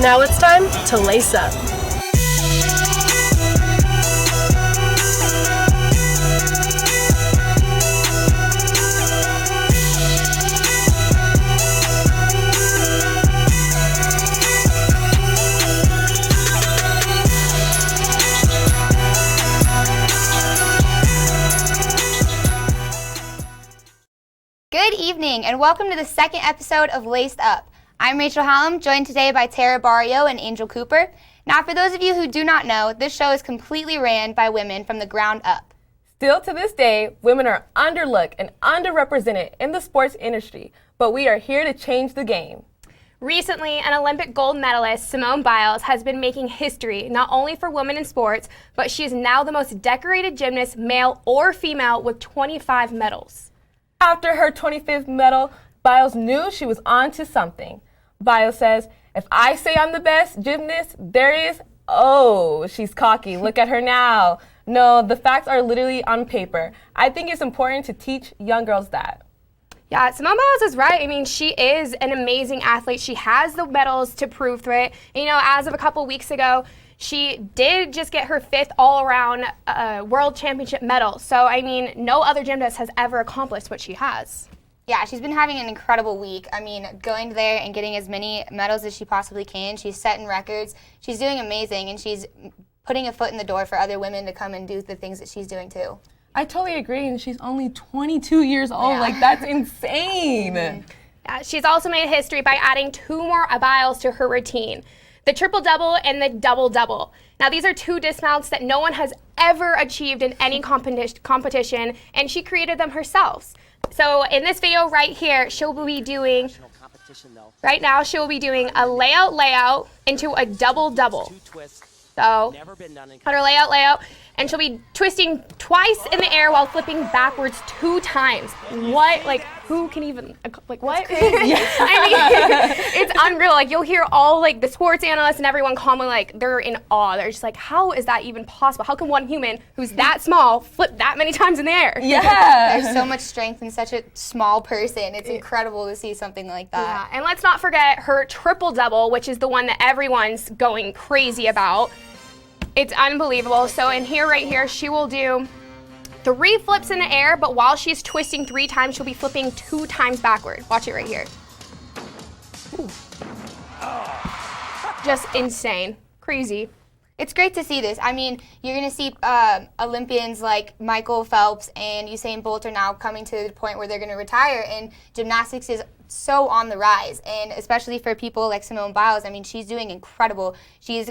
Now it's time to lace up. Good evening and welcome to the second episode of Laced Up. I'm Rachel Hallam, joined today by Terah Barrio and Angel Cooper. Now, for those of you who do not know, this show is completely ran by women from the ground up. Still to this day, women are underlooked and underrepresented in the sports industry, but we are here to change the game. Recently, an Olympic gold medalist, Simone Biles, has been making history not only for women in sports, but she is now the most decorated gymnast, male or female, with 25 medals. After her 25th medal, Biles knew she was on to something. Biles says, "If I say I'm the best gymnast there is, oh, she's cocky. Look at her now." No, the facts are literally on paper. I think it's important to teach young girls that. Yeah, Simone Biles is right. I mean, she is an amazing athlete. She has the medals to prove to it. And, you know, as of a couple weeks ago, she did just get her 5th all-around world championship medal. So, I mean, no other gymnast has ever accomplished what she has. Yeah, she's been having an incredible week. I mean, going there and getting as many medals as she possibly can. She's setting records. She's doing amazing, and she's putting a foot in the door for other women to come and do the things that she's doing too. I totally agree, and she's only 22 years old. Yeah. Like, that's insane. Mm-hmm. Yeah, she's also made history by adding 2 more Biles to her routine. The triple-double and the double-double. Now, these are 2 dismounts that no one has ever achieved in any competition, and she created them herself. So in this video right here, she'll be doing, right now, she'll be doing a layout into a double-double. So, on her layout, and she'll be twisting twice in the air while flipping backwards 2 times. What? Like, who can even, like, what? I mean, it's unreal. Like, you'll hear all, like, the sports analysts and everyone comment, like, they're in awe. They're just like, how is that even possible? How can one human who's that small flip that many times in the air? Yeah. There's so much strength in such a small person. It's incredible to see something like that. Yeah, and let's not forget her triple-double, which is the one that everyone's going crazy about. It's unbelievable. So in here, right here, she will do 3 flips in the air, but while she's twisting 3 times, she'll be flipping 2 times backward. Watch it right here. Ooh. Just insane. Crazy. It's great to see this. I mean, you're going to see Olympians like Michael Phelps and Usain Bolt are now coming to the point where they're going to retire, and gymnastics is so on the rise, and especially for people like Simone Biles. I mean, she's doing incredible. She's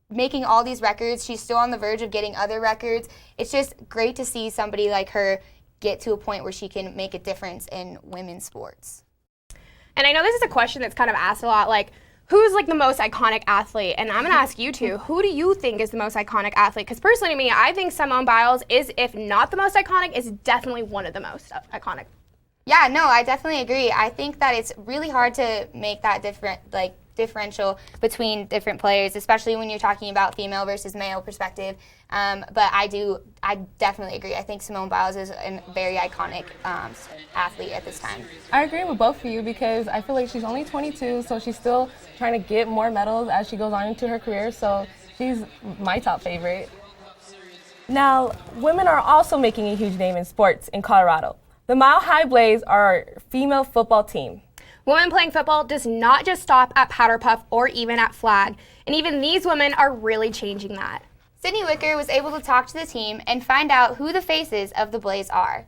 making all these records. She's still on the verge of getting other records. It's just great to see somebody like her get to a point where she can make a difference in women's sports. And I know this is a question that's kind of asked a lot, like, who's like the most iconic athlete? And I'm going to ask you two, who do you think is the most iconic athlete? Because personally to me, I think Simone Biles is, if not the most iconic, is definitely one of the most iconic. Yeah, no, I definitely agree. I think that it's really hard to make that differential between different players, especially when you're talking about female versus male perspective. But I definitely agree. I think Simone Biles is a very iconic athlete at this time. I agree with both of you because I feel like she's only 22, so she's still trying to get more medals as she goes on into her career, so she's my top favorite. Now, women are also making a huge name in sports in Colorado. The Mile High Blaze are a female football team. Women playing football does not just stop at Powder Puff or even at flag, and even these women are really changing that. Sydney Wicker was able to talk to the team and find out who the faces of the Blaze are.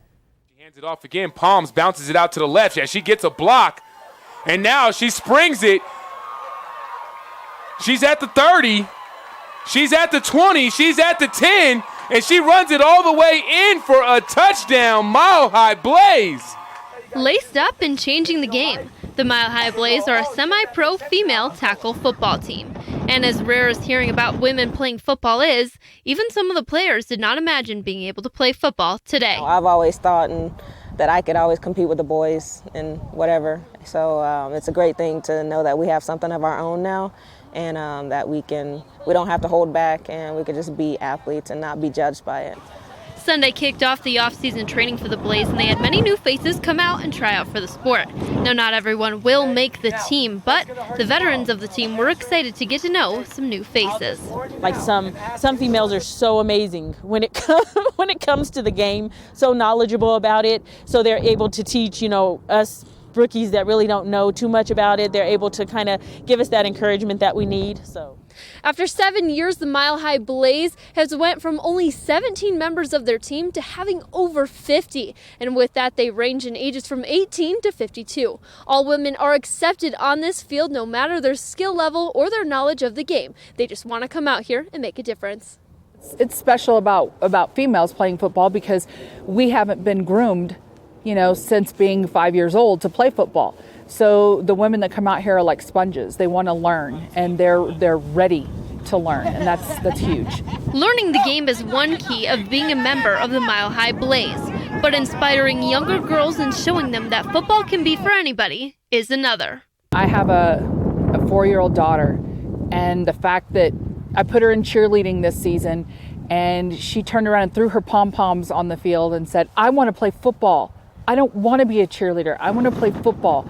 She hands it off again. Palms bounces it out to the left. Yeah, she gets a block, and now she springs it. She's at the 30. She's at the 20. She's at the 10, and she runs it all the way in for a touchdown. Mile High Blaze. Laced up and changing the game. The Mile High Blaze are a semi-pro female tackle football team. And as rare as hearing about women playing football is, even some of the players did not imagine being able to play football today. I've always thought that I could always compete with the boys and whatever. So it's a great thing to know that we have something of our own now, and that we don't have to hold back, and we can just be athletes and not be judged by it. Sunday kicked off the off-season training for the Blaze, and they had many new faces come out and try out for the sport. Now, not everyone will make the team, but the veterans of the team were excited to get to know some new faces. Like some females are so amazing when it comes to the game, so knowledgeable about it, so they're able to teach, us rookies that really don't know too much about it. They're able to kind of give us that encouragement that we need. So. After 7 years, the Mile High Blaze has went from only 17 members of their team to having over 50. And with that, they range in ages from 18 to 52. All women are accepted on this field, no matter their skill level or their knowledge of the game. They just want to come out here and make a difference. It's special about females playing football because we haven't been groomed, since being 5 years old to play football. So the women that come out here are like sponges. They want to learn, and they're ready to learn, and that's huge. Learning the game is one key of being a member of the Mile High Blaze, but inspiring younger girls and showing them that football can be for anybody is another. I have a 4-year-old daughter, and the fact that I put her in cheerleading this season, and she turned around and threw her pom-poms on the field and said, "I want to play football. I don't want to be a cheerleader. I want to play football."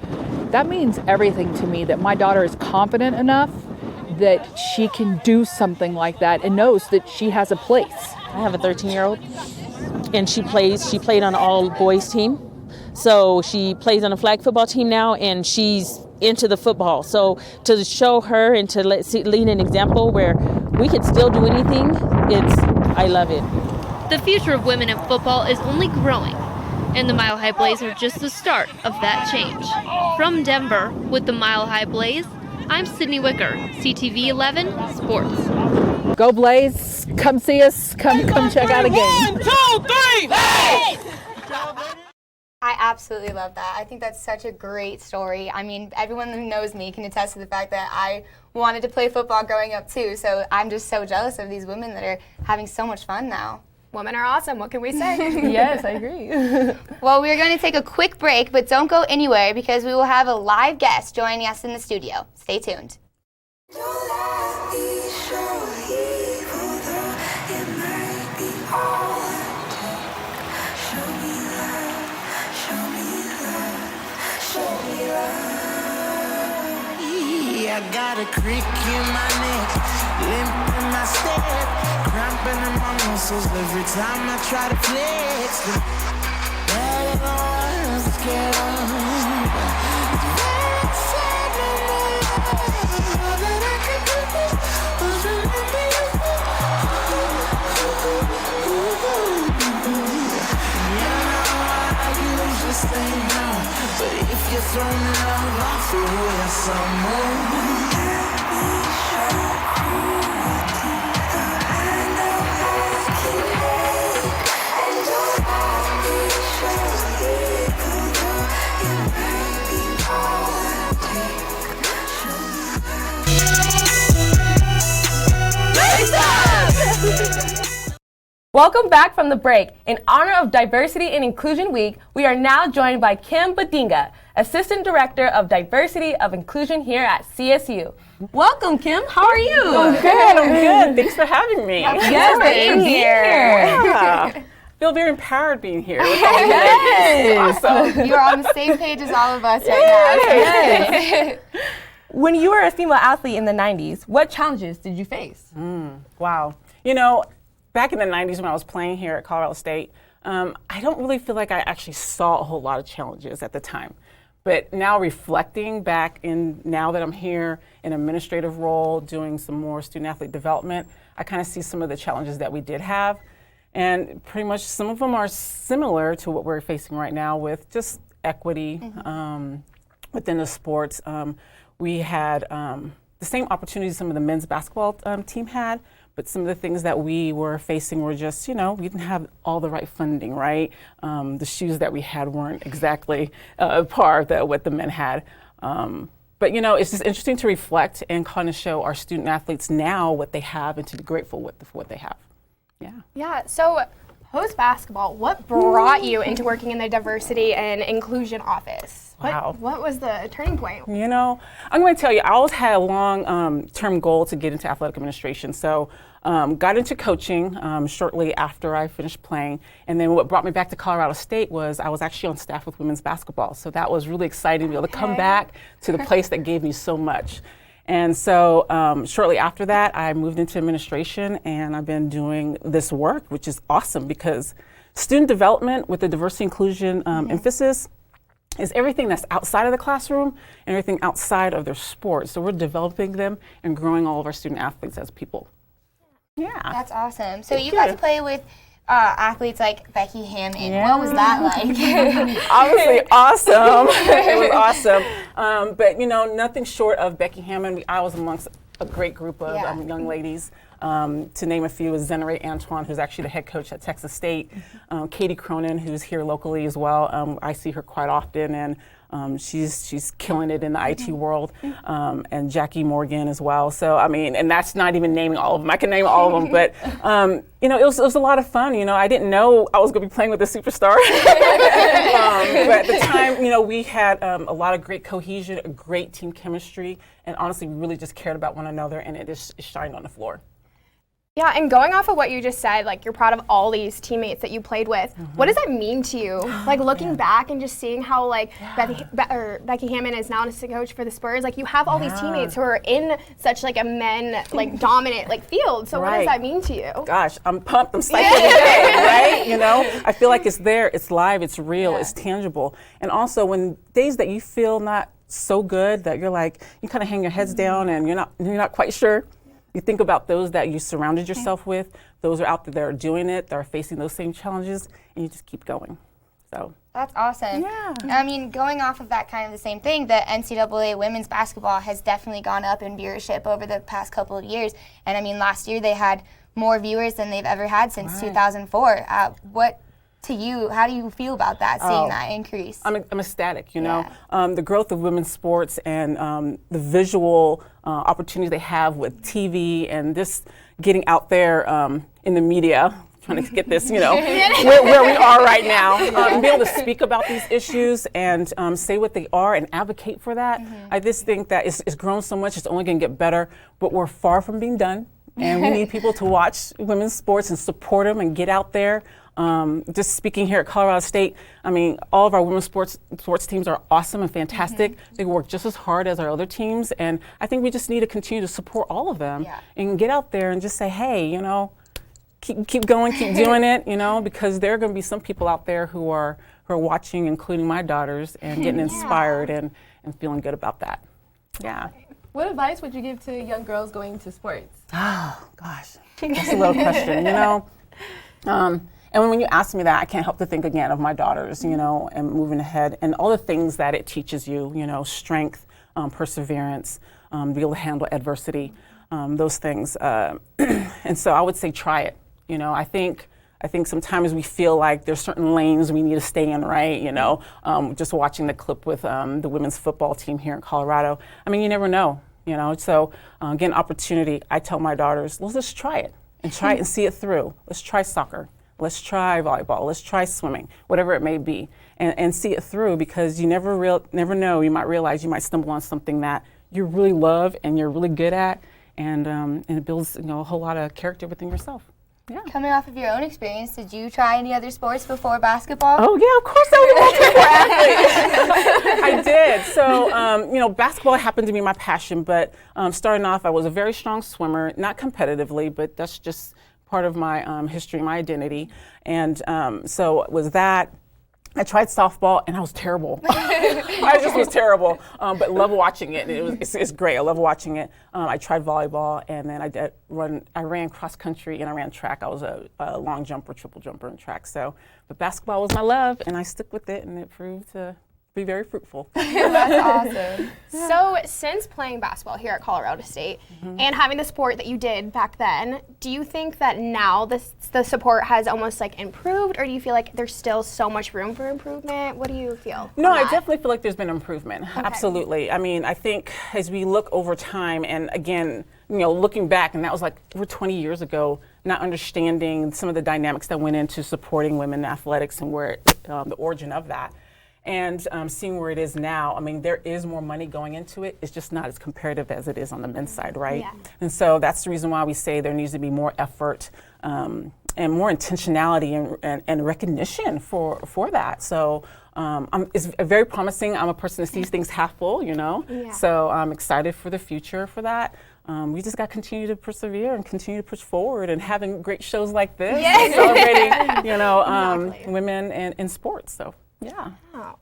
That means everything to me, that my daughter is confident enough that she can do something like that and knows that she has a place. I have a 13-year-old, and she played on an all-boys team. So she plays on a flag football team now, and she's into the football. So to show her and to lead an example where we can still do anything, I love it. The future of women in football is only growing. And the Mile High Blaze are just the start of that change. From Denver, with the Mile High Blaze, I'm Sydney Wicker, CTV 11 Sports. Go Blaze! Come see us. Come check out a game. 1, 2, 3, hey! I absolutely love that. I think that's such a great story. I mean, everyone who knows me can attest to the fact that I wanted to play football growing up too. So I'm just so jealous of these women that are having so much fun now. Women are awesome. What can we say? Yes, I agree. Well, we're going to take a quick break, but don't go anywhere because we will have a live guest joining us in the studio. Stay tuned. I got a crick in my neck, limp in my step, cramping in my muscles every time I try to flex. But I was scared of. Very sad, no more love. All that I could do was remember you. You know I usually say no, but if you're throwing love off the way some more. Welcome back from the break. In honor of Diversity and Inclusion Week, we are now joined by Kim Mbadinga, Assistant Director of Diversity of Inclusion here at CSU. Welcome, Kim. How are you? I'm good. Thanks for having me. Yes, thanks for being here. Yeah. Feel very empowered being here. Yes. Awesome. You're on the same page as all of us right now. Yes. When you were a female athlete in the 90s, what challenges did you face? Wow. Back in the 90s when I was playing here at Colorado State, I don't really feel like I actually saw a whole lot of challenges at the time. But now reflecting back now that I'm here in an administrative role, doing some more student athlete development, I kind of see some of the challenges that we did have. And pretty much some of them are similar to what we're facing right now with just equity within the sports. We had the same opportunities some of the men's basketball team had, but some of the things that we were facing were just, we didn't have all the right funding, right? The shoes that we had weren't exactly par of what the men had. But, it's just interesting to reflect and kind of show our student athletes now what they have and to be grateful with what they have. Yeah. Yeah, so post basketball, what brought you into working in the diversity and inclusion office? Wow. What was the turning point? I'm going to tell you, I always had a long-term goal to get into athletic administration. So got into coaching shortly after I finished playing. And then what brought me back to Colorado State was I was actually on staff with women's basketball. So that was really exciting to be able to come back to the place that gave me so much. And so shortly after that, I moved into administration, and I've been doing this work, which is awesome because student development with the diversity inclusion emphasis is everything that's outside of the classroom and everything outside of their sport. So we're developing them and growing all of our student athletes as people. Yeah. That's awesome. So you got to play with athletes like Becky Hammond. Yeah. What was that like? Obviously awesome. It was awesome. But, you know, nothing short of Becky Hammond. I was amongst a great group of young ladies. To name a few is Zenere Antoine, who's actually the head coach at Texas State. Katie Cronin, who's here locally as well. I see her quite often, and she's killing it in the IT world. And Jackie Morgan as well. So, I mean, and that's not even naming all of them. I can name all of them, but, you know, it was a lot of fun. You know, I didn't know I was going to be playing with a superstar. But at the time, you know, we had a lot of great cohesion, a great team chemistry, and honestly, we really just cared about one another, and it just shined on the floor. Yeah, and going off of what you just said, like you're proud of all these teammates that you played with. What does that mean to you? Like looking back and just seeing how like Becky Hammond is now an assistant coach for the Spurs. Like you have all these teammates who are in such like a men like dominant like field. So what does that mean to you? Gosh, I'm pumped. I'm psyched every day, right? You know, I feel like it's there, it's live, it's real, it's tangible. And also when days that you feel not so good that you're like you kind of hang your heads down and you're not quite sure. You think about those that you surrounded yourself with, those are out there that are doing it, that are facing those same challenges, and you just keep going. So that's awesome. Yeah. I mean, going off of that kind of the same thing, the NCAA women's basketball has definitely gone up in viewership over the past couple of years. And I mean, last year they had more viewers than they've ever had since 2004. What to you, how do you feel about that, seeing that increase? I'm ecstatic, you know. The growth of women's sports and the visual opportunities they have with TV and just getting out there in the media, trying to get this, you know, where we are right now, and be able to speak about these issues and say what they are and advocate for that. I just think that it's grown so much, it's only going to get better, but we're far from being done. And we need people to watch women's sports and support them and get out there. Just speaking here at Colorado State, I mean, all of our women's sports teams are awesome and fantastic. They work just as hard as our other teams, and I think we just need to continue to support all of them and get out there and just say, hey, you know, keep going, keep doing it, you know, because there are going to be some people out there who are watching, including my daughters, and getting inspired and feeling good about that. Yeah. What advice would you give to young girls going into sports? Oh, gosh, that's a little question, you know. And when you ask me that, I can't help to think again of my daughters, you know, and moving ahead and all the things that it teaches you, you know, strength, perseverance, be able to handle adversity, those things. And so I would say try it. You know, I think sometimes we feel like there's certain lanes we need to stay in, right? You know, just watching the clip with the women's football team here in Colorado. I mean, you never know, you know. So again, opportunity. I tell my daughters, let's just try it and try it and see it through. Let's try soccer. Let's try volleyball. Let's try swimming, whatever it may be, and see it through because you never know. You might realize you might stumble on something that you really love and you're really good at, and it builds a whole lot of character within yourself. Yeah. Coming off of your own experience, did you try any other sports before basketball? Oh yeah, of course I was a athlete. I did. So basketball happened to be my passion, but starting off, I was a very strong swimmer, not competitively, but that's just part of my history, my identity. And so it was that. I tried softball and I was terrible. I just was terrible, but love watching it. It's great. I love watching it. I tried volleyball and then I ran cross country and I ran track. I was a long jumper, triple jumper in track. But basketball was my love and I stuck with it and it proved to be very fruitful. That's awesome. So since playing basketball here at Colorado State and having the sport that you did back then, do you think that now the support has almost like improved, or do you feel like there's still so much room for improvement? What do you feel? No, I definitely feel like there's been improvement. Okay. Absolutely. I mean, I think as we look over time, and again, looking back, and that was like over 20 years ago, not understanding some of the dynamics that went into supporting women in athletics and where the origin of that. and seeing where it is now, I mean, there is more money going into it. It's just not as comparative as it is on the men's side, right? Yeah. And so that's the reason why we say there needs to be more effort and more intentionality and recognition for that. So it's very promising. I'm a person that sees things half full, you know? Yeah. So I'm excited for the future for that. We just got to continue to persevere and continue to push forward and having great shows like this, celebrating, you know, women in sports. So, yeah. Oh.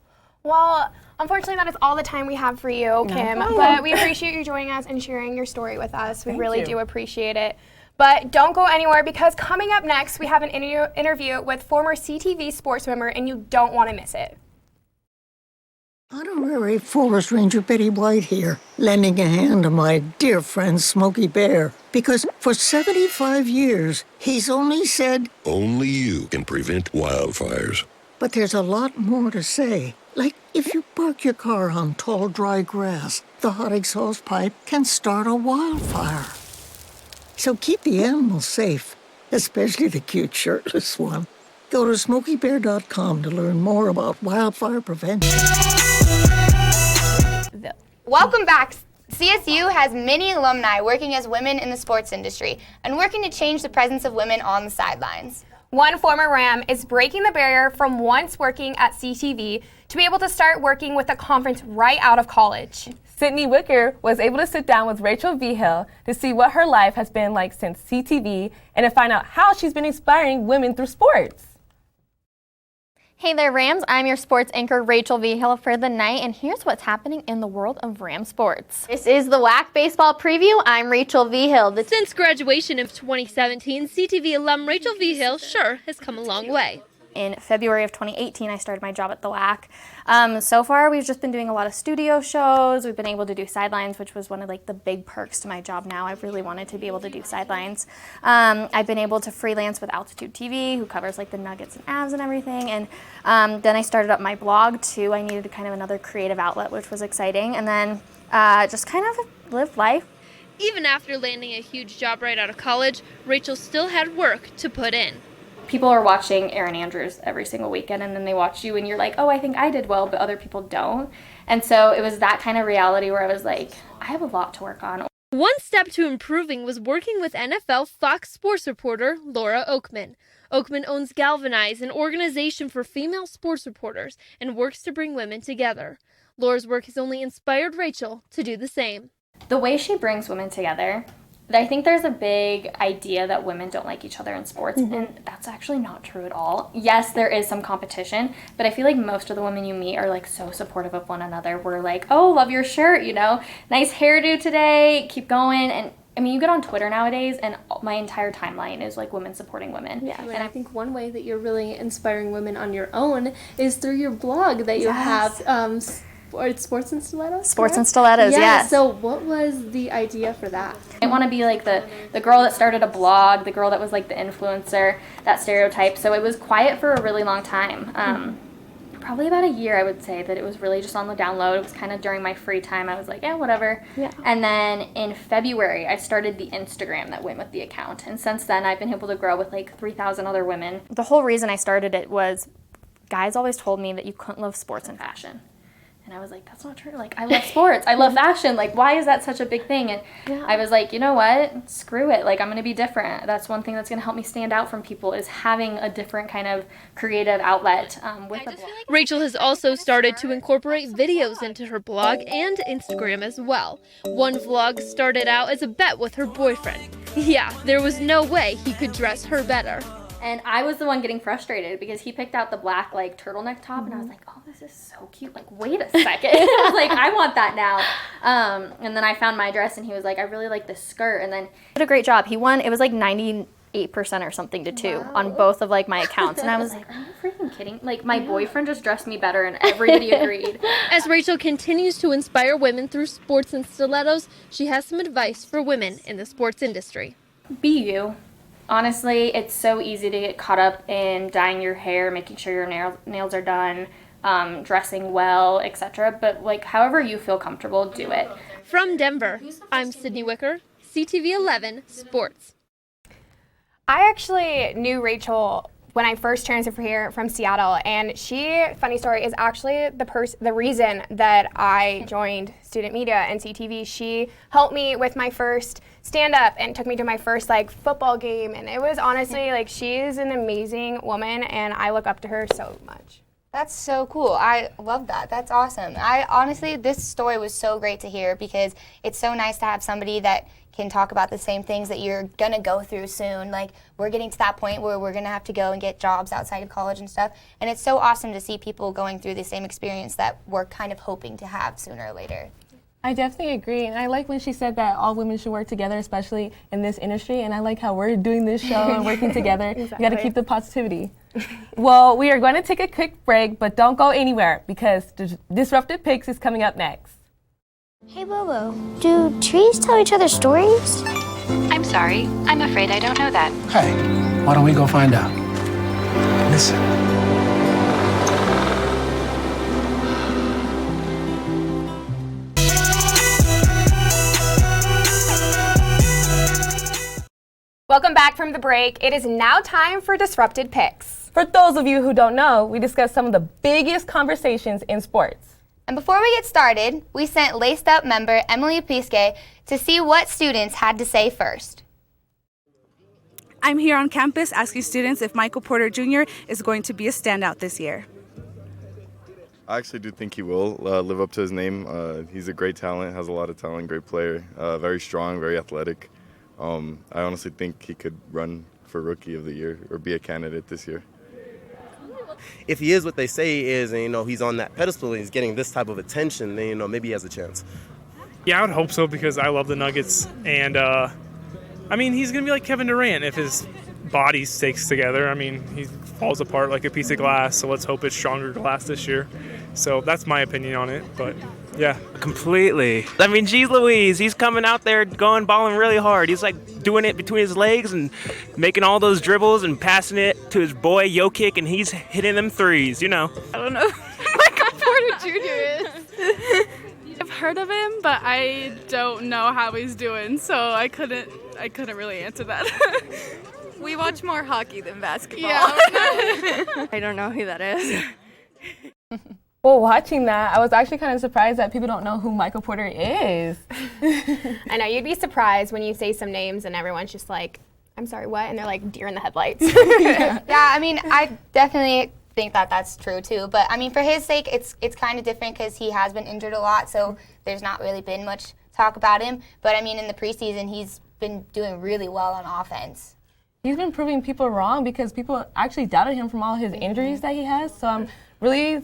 Well, unfortunately, that is all the time we have for you, Kim. But we appreciate you joining us and sharing your story with us. We really do appreciate it. But don't go anywhere, because coming up next, we have an interview with former CTV Sports swimmer, and you don't want to miss it. Honorary Forest Ranger Betty White here, lending a hand to my dear friend Smokey Bear, because for 75 years, he's only said, only you can prevent wildfires. But there's a lot more to say. Like, if you park your car on tall, dry grass, the hot exhaust pipe can start a wildfire. So keep the animals safe, especially the cute shirtless one. Go to SmokeyBear.com to learn more about wildfire prevention. Welcome back. CSU has many alumni working as women in the sports industry and working to change the presence of women on the sidelines. One former Ram is breaking the barrier from once working at CTV to be able to start working with a conference right out of college. Sydney Wicker was able to sit down with Rachel Vigil to see what her life has been like since CTV and to find out how she's been inspiring women through sports. Hey there, Rams. I'm your sports anchor, Rachel Vigil, for the night, and here's what's happening in the world of Ram sports. This is the WAC Baseball Preview. I'm Rachel Vigil. Since graduation of 2017, CTV alum Rachel Vigil sure has come a long way. In February of 2018, I started my job at the WAC. So far, we've just been doing a lot of studio shows. We've been able to do sidelines, which was one of the big perks to my job now. I've really wanted to be able to do sidelines. I've been able to freelance with Altitude TV, who covers the Nuggets and Avs and everything. And then I started up my blog too. I needed kind of another creative outlet, which was exciting. And then just kind of live life. Even after landing a huge job right out of college, Rachel still had work to put in. People are watching Erin Andrews every single weekend, and then they watch you and you're like, oh, I think I did well, but other people don't. And so it was that kind of reality where I was like, I have a lot to work on. One step to improving was working with NFL Fox Sports reporter Laura Oakman. Oakman owns Galvanize, an organization for female sports reporters, and works to bring women together. Laura's work has only inspired Rachel to do the same. The way she brings women together, I think there's a big idea that women don't like each other in sports, and that's actually not true at all. Yes, there is some competition, but I feel like most of the women you meet are so supportive of one another. We're like, oh, love your shirt, nice hairdo today, keep going. And I mean, you get on Twitter nowadays, and my entire timeline is women supporting women. Yeah, and I think one way that you're really inspiring women on your own is through your blog that you have. Sports and Stilettos? Sports and Stilettos, yes. So what was the idea for that? I want to be the girl that started a blog, the girl that was the influencer, that stereotype. So it was quiet for a really long time. Probably about a year, I would say, that it was really just on the download. It was kind of during my free time. I was like, yeah, whatever. Yeah. And then in February, I started the Instagram that went with the account. And since then, I've been able to grow with 3,000 other women. The whole reason I started it was guys always told me that you couldn't love sports and fashion. And I was like, that's not true. I love sports. I love fashion. Why is that such a big thing? And I was like, you know what? Screw it. I'm going to be different. That's one thing that's going to help me stand out from people, is having a different kind of creative outlet with the blog. Rachel has also started to incorporate videos into her blog and Instagram as well. One vlog started out as a bet with her boyfriend. Yeah, there was no way he could dress her better. And I was the one getting frustrated because he picked out the black turtleneck top, and I was like, oh, this is so cute. Wait a second. I was like, I want that now. And then I found my dress, and he was like, I really like this skirt. And then he did a great job. He won. It was 98% or something to 2 on both of my accounts. And I was like, are you freaking kidding? My boyfriend just dressed me better, and everybody agreed. As Rachel continues to inspire women through Sports and Stilettos, she has some advice for women in the sports industry. Be you. Honestly, it's so easy to get caught up in dyeing your hair, making sure your nails are done, dressing well, etc. But however you feel comfortable, do it. From Denver, I'm Sydney Wicker, CTV 11 Sports. I actually knew Rachel when I first transferred here from Seattle, and she, funny story, is actually the reason that I joined student media and CTV. She helped me with my first stand-up and took me to my first like football game, and it was honestly like she's an amazing woman, and I look up to her so much. That's so cool. I love that. That's awesome. I honestly, this story was so great to hear because it's so nice to have somebody that can talk about the same things that you're going to go through soon. Like, we're getting to that point where we're going to have to go and get jobs outside of college and stuff. And it's so awesome to see people going through the same experience that we're kind of hoping to have sooner or later. I definitely agree, and I like when she said that all women should work together, especially in this industry, and I like how we're doing this show and working together. Exactly. You got to keep the positivity. Well, we are going to take a quick break, but don't go anywhere because Disruptive Picks is coming up next. Hey Bobo, do trees tell each other stories? I'm sorry, I'm afraid I don't know that. Hey, why don't we go find out? Listen. Welcome back from the break. It is now time for Disrupted Picks. For those of you who don't know, we discuss some of the biggest conversations in sports. And before we get started, we sent Laced Up member Emily Pisque to see what students had to say first. I'm here on campus asking students if Michael Porter Jr. is going to be a standout this year. I actually do think he will live up to his name. He's a great talent, has a lot of talent, great player, very strong, very athletic. I honestly think he could run for Rookie of the Year or be a candidate this year. If he is what they say he is, and he's on that pedestal and he's getting this type of attention, then maybe he has a chance. Yeah, I would hope so because I love the Nuggets, and he's gonna be like Kevin Durant if his body sticks together. He falls apart like a piece of glass. So let's hope it's stronger glass this year. So that's my opinion on it, but. Yeah. Completely. Geez Louise, he's coming out there balling really hard. He's like doing it between his legs and making all those dribbles and passing it to his boy Jokic, and he's hitting them threes, I don't know who Michael Porter Jr. is. I've heard of him, but I don't know how he's doing, so I couldn't really answer that. We watch more hockey than basketball. Yeah. I don't know who that is. Well, watching that, I was actually kind of surprised that people don't know who Michael Porter is. I know, you'd be surprised when you say some names and everyone's just like, I'm sorry, what? And they're like deer in the headlights. Yeah, I definitely think that that's true too. But for his sake, it's kind of different because he has been injured a lot, so there's not really been much talk about him. But in the preseason, he's been doing really well on offense. He's been proving people wrong because people actually doubted him from all his injuries that he has. So I'm really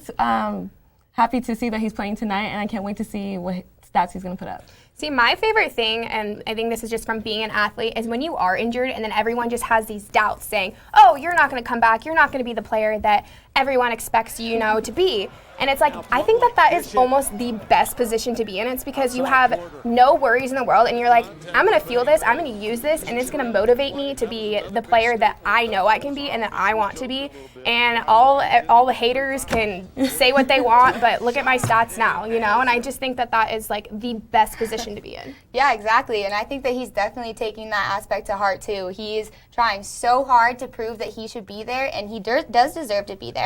happy to see that he's playing tonight, and I can't wait to see what stats he's going to put up. See, my favorite thing, and I think this is just from being an athlete, is when you are injured and then everyone just has these doubts saying, oh, you're not going to come back, you're not going to be the player that everyone expects you to be. And it's like, I think that is almost the best position to be in. It's because you have no worries in the world, and you're like, I'm going to feel this, I'm going to use this, and it's going to motivate me to be the player that I know I can be and that I want to be. And all the haters can say what they want, but look at my stats now, And I just think that is like the best position to be in. Yeah, exactly. And I think that he's definitely taking that aspect to heart too. He's trying so hard to prove that he should be there, and he does deserve to be there.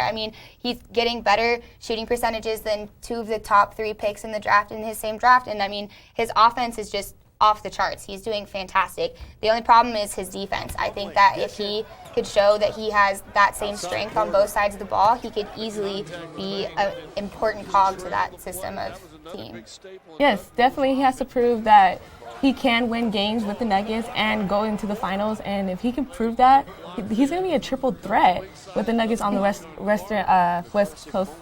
He's getting better shooting percentages than 2 of the top 3 picks in the draft in his same draft, and his offense is just off the charts. He's doing fantastic. The only problem is his defense. I think that if he could show that he has that same strength on both sides of the ball, he could easily be an important cog to that system of team. Yes, definitely he has to prove that he can win games with the Nuggets and go into the finals, and if he can prove that, he's going to be a triple threat with the Nuggets on the West Coast.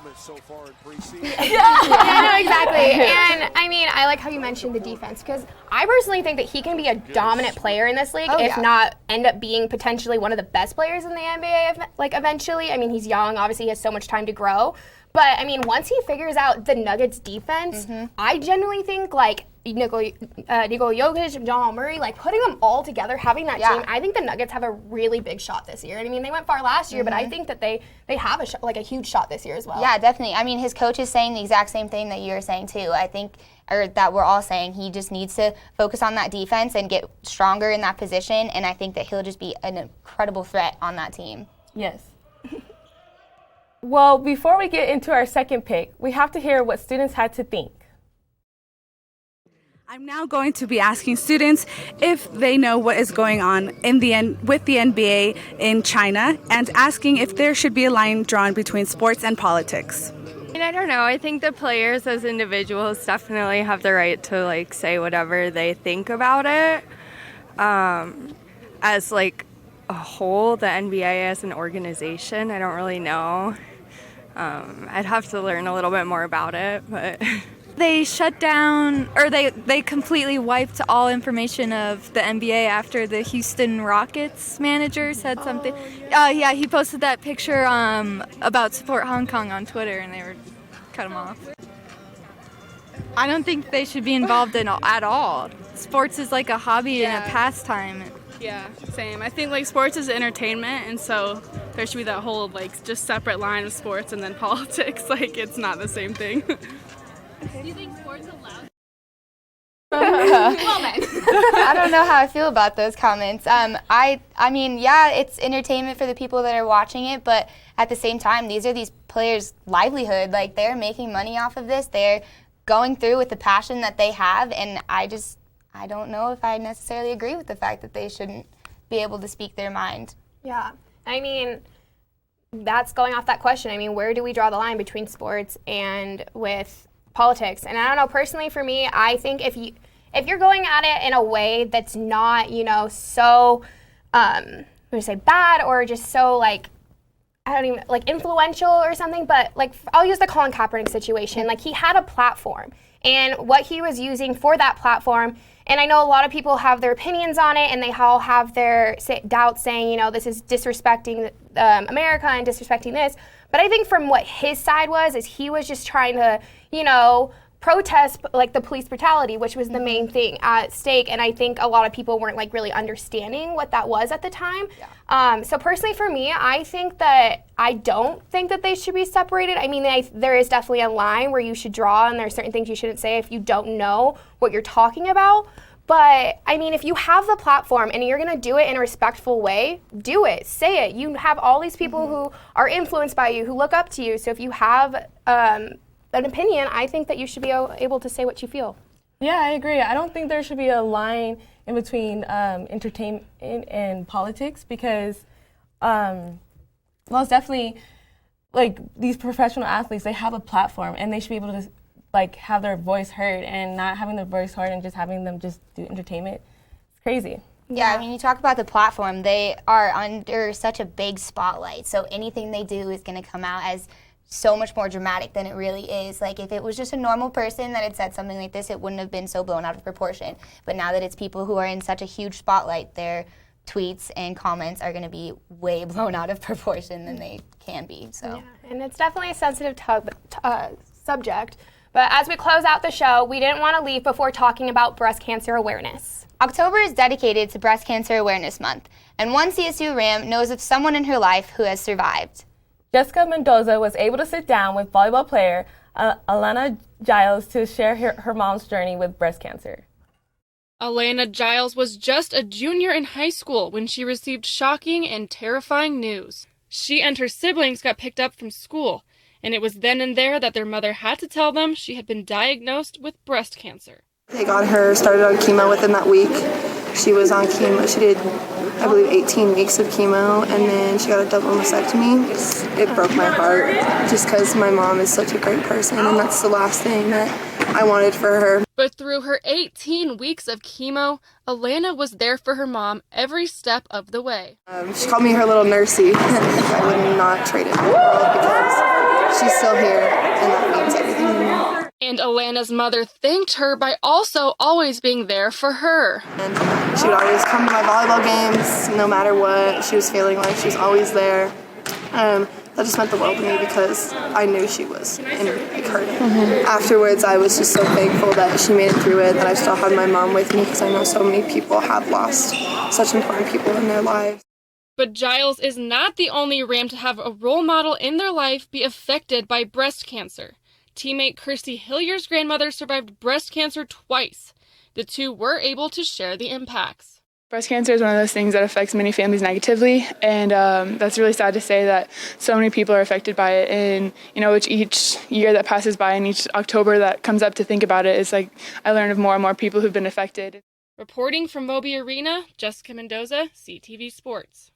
Yeah, exactly. And I like how you mentioned the defense, because I personally think that he can be a dominant player in this league, not end up being potentially one of the best players in the NBA, eventually. He's young, obviously he has so much time to grow. But, once he figures out the Nuggets defense, I genuinely think, Nikola Jokic, Jamal Murray, putting them all together, having that team, I think the Nuggets have a really big shot this year. They went far last year, but I think that they have a huge shot this year as well. Yeah, definitely. His coach is saying the exact same thing that you're saying too. I think, or that we're all saying, he just needs to focus on that defense and get stronger in that position, and I think that he'll just be an incredible threat on that team. Yes. Well, before we get into our second pick, we have to hear what students had to think. I'm now going to be asking students if they know what is going on with the NBA in China and asking if there should be a line drawn between sports and politics. I don't know. I think the players as individuals definitely have the right to like say whatever they think about it. As like a whole, the NBA as an organization, I don't really know. I'd have to learn a little bit more about it, but... They shut down, or they completely wiped all information of the NBA after the Houston Rockets manager said something. Yeah, he posted that picture about support Hong Kong on Twitter, and they cut him off. I don't think they should be involved at all. Sports is like a hobby and a pastime. Yeah, same. I think like sports is entertainment, and so there should be that whole like just separate line of sports and then politics. Like it's not the same thing. Do you think sports allowed? Well then. I don't know how I feel about those comments. I mean, yeah, it's entertainment for the people that are watching it, but at the same time, these are these players' livelihood. Like, they're making money off of this. They're going through with the passion that they have, and I don't know if I necessarily agree with the fact that they shouldn't be able to speak their mind. Yeah, I mean, that's going off that question. I mean, where do we draw the line between sports and with politics? And I don't know, personally for me, I think if you're going at it in a way that's not, so bad or just so like, I don't even, like influential or something, but like I'll use the Colin Kaepernick situation. Like, he had a platform and what he was using for that platform, and I know a lot of people have their opinions on it and they all have their doubts saying, this is disrespecting America and disrespecting this. But I think from what his side is he was just trying to, protest like the police brutality, which was the main thing at stake. And I think a lot of people weren't like really understanding what that was at the time. Yeah. So personally for me, I don't think that they should be separated. I mean, there is definitely a line where you should draw, and there are certain things you shouldn't say if you don't know what you're talking about. But, I mean, if you have the platform and you're going to do it in a respectful way, do it. Say it. You have all these people who are influenced by you, who look up to you. So if you have an opinion, I think that you should be able to say what you feel. Yeah, I agree. I don't think there should be a line in between entertainment and politics because, it's definitely, like, these professional athletes, they have a platform and they should be able to have their voice heard, and not having their voice heard and just having them just do entertainment. It's crazy. Yeah, I mean, you talk about the platform. They are under such a big spotlight, so anything they do is going to come out as so much more dramatic than it really is. Like, if it was just a normal person that had said something like this, it wouldn't have been so blown out of proportion. But now that it's people who are in such a huge spotlight, their tweets and comments are going to be way blown out of proportion than they can be. So, yeah, and it's definitely a sensitive subject. But as we close out the show, we didn't want to leave before talking about breast cancer awareness. October is dedicated to Breast Cancer Awareness Month, and one CSU Ram knows of someone in her life who has survived. Jessica Mendoza was able to sit down with volleyball player Alana Giles to share her mom's journey with breast cancer. Alana Giles was just a junior in high school when she received shocking and terrifying news. She and her siblings got picked up from school, and it was then and there that their mother had to tell them she had been diagnosed with breast cancer. They got her started on chemo within that week. She was on chemo. She did, I believe, 18 weeks of chemo, and then she got a double mastectomy. It broke my heart just because my mom is such a great person, and that's the last thing that I wanted for her. But through her 18 weeks of chemo, Alana was there for her mom every step of the way. She called me her little nursey. I would not trade it for the world because she's still here, and that means everything to me. And Alana's mother thanked her by also always being there for her. And she would always come to my volleyball games, no matter what she was feeling like. She was always there. That just meant the world to me because I knew she was hurting. Afterwards, I was just so thankful that she made it through it, that I still had my mom with me because I know so many people have lost such important people in their lives. But Giles is not the only Ram to have a role model in their life be affected by breast cancer. Teammate Kirsty Hillier's grandmother survived breast cancer twice. The two were able to share the impacts. Breast cancer is one of those things that affects many families negatively, and that's really sad to say that so many people are affected by it. And each year that passes by and each October that comes up to think about it, it's like I learn of more and more people who've been affected. Reporting from Moby Arena, Jessica Mendoza, CTV Sports.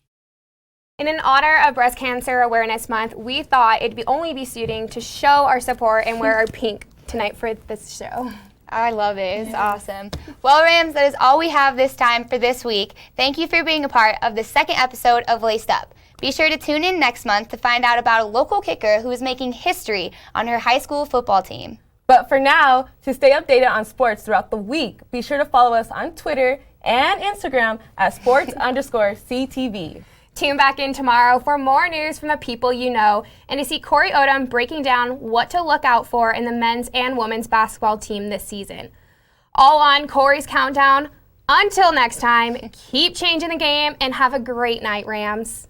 In honor of Breast Cancer Awareness Month, we thought it'd only be suiting to show our support and wear our pink tonight for this show. I love it. It's awesome. Well, Rams, that is all we have this time for this week. Thank you for being a part of the second episode of Laced Up. Be sure to tune in next month to find out about a local kicker who is making history on her high school football team. But for now, to stay updated on sports throughout the week, be sure to follow us on Twitter and Instagram at sports_CTV. Tune back in tomorrow for more news from the people you know and to see Corey Odom breaking down what to look out for in the men's and women's basketball team this season. All on Corey's Countdown. Until next time, keep changing the game and have a great night, Rams.